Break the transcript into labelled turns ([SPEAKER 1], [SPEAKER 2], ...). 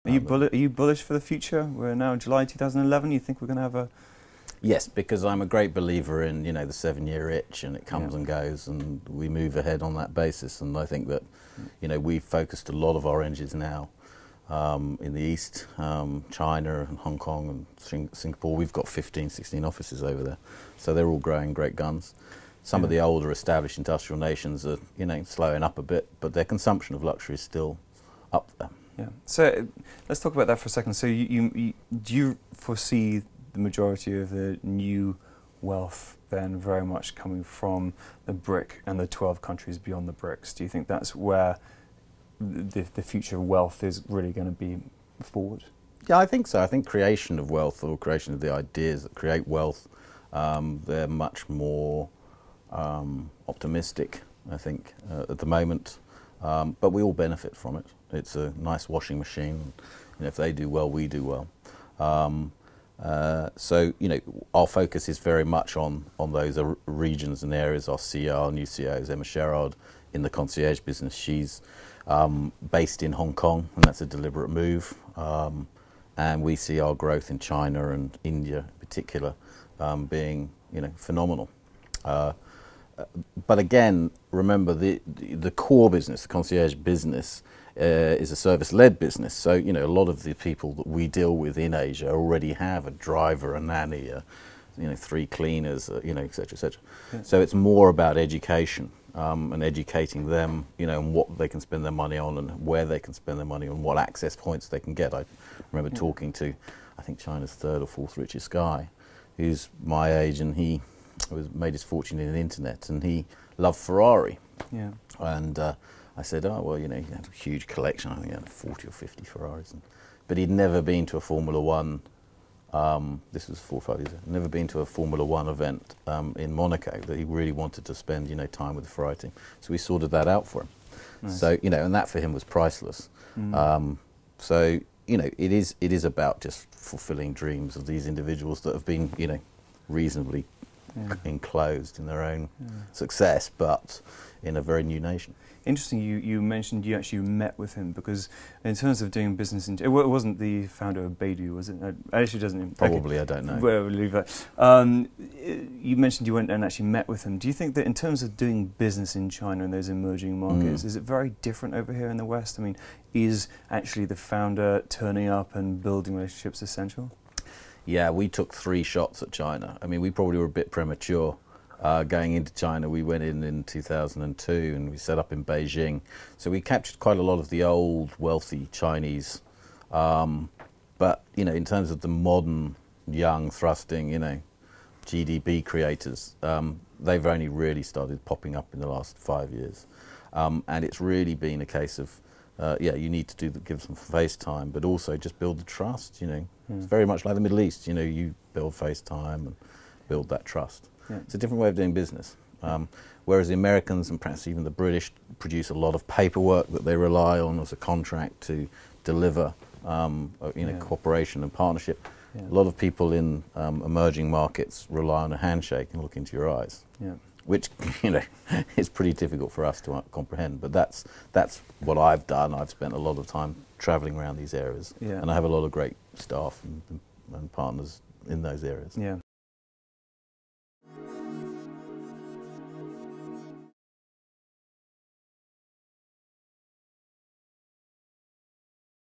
[SPEAKER 1] Are you bullish for the future? We're now in July 2011. You think we're going to have a...
[SPEAKER 2] Yes, because I'm a great believer in, the 7-year itch, and it comes and goes, and we move ahead on that basis. And I think that, we've focused a lot of our energies now in the East, China and Hong Kong and Singapore. We've got 15, 16 offices over there, so they're all growing great guns. Some of the older established industrial nations are, slowing up a bit, but their consumption of luxury is still up there.
[SPEAKER 1] Yeah. So let's talk about that for a second. So do you foresee the majority of the new wealth then very much coming from the BRIC and the 12 countries beyond the BRICS? Do you think that's where the future of wealth is really going to be forward?
[SPEAKER 2] Yeah, I think so. I think creation of wealth, or creation of the ideas that create wealth, they're much more optimistic, I think, at the moment. But we all benefit from it. It's a nice washing machine. If they do well, we do well. So, our focus is very much on those regions and areas. Our CEO, our new CEO is Emma Sherrard in the concierge business. She's based in Hong Kong, and that's a deliberate move. And we see our growth in China and India in particular being, phenomenal. But again, remember the core business, the concierge business, is a service-led business. So, a lot of the people that we deal with in Asia already have a driver, a nanny, 3 cleaners, et cetera, et cetera. Yeah. So it's more about education and educating them, and what they can spend their money on and where they can spend their money on, what access points they can get. I remember talking to, I think, China's 3rd or 4th richest guy, who's my age, and he made his fortune in the internet, and he loved Ferrari. Yeah. And I said, oh, well, he had a huge collection. I think he had 40 or 50 Ferraris. But he'd never been to a Formula One, this was 4 or 5 years ago, never been to a Formula One event in Monaco, that he really wanted to spend, time with the Ferrari team. So we sorted that out for him. Nice. So, and that for him was priceless. So, it is about just fulfilling dreams of these individuals that have been, reasonably enclosed in their own success, but in a very new nation.
[SPEAKER 1] Interesting, you mentioned you actually met with him, because in terms of doing business, it wasn't the founder of Beidou, was it? Actually doesn't.
[SPEAKER 2] Probably, okay. I don't know.
[SPEAKER 1] We'll leave that. You mentioned you went and actually met with him. Do you think that in terms of doing business in China and those emerging markets, is it very different over here in the West? I mean, is actually the founder turning up and building relationships essential?
[SPEAKER 2] Yeah, we took 3 shots at China. I mean, we probably were a bit premature. Going into China, we went in 2002, and we set up in Beijing. So we captured quite a lot of the old, wealthy Chinese. But, in terms of the modern, young, thrusting, GDP creators, they've only really started popping up in the last 5 years. And it's really been a case of, you need to give some face time, but also just build the trust, It's very much like the Middle East, you build face time and build that trust. Yeah. It's a different way of doing business. Whereas the Americans and perhaps even the British produce a lot of paperwork that they rely on as a contract to deliver cooperation and partnership. Yeah. A lot of people in emerging markets rely on a handshake and look into your eyes, which is pretty difficult for us to comprehend. But that's what I've done. I've spent a lot of time travelling around these areas, and I have a lot of great staff and partners in those areas.
[SPEAKER 1] Yeah.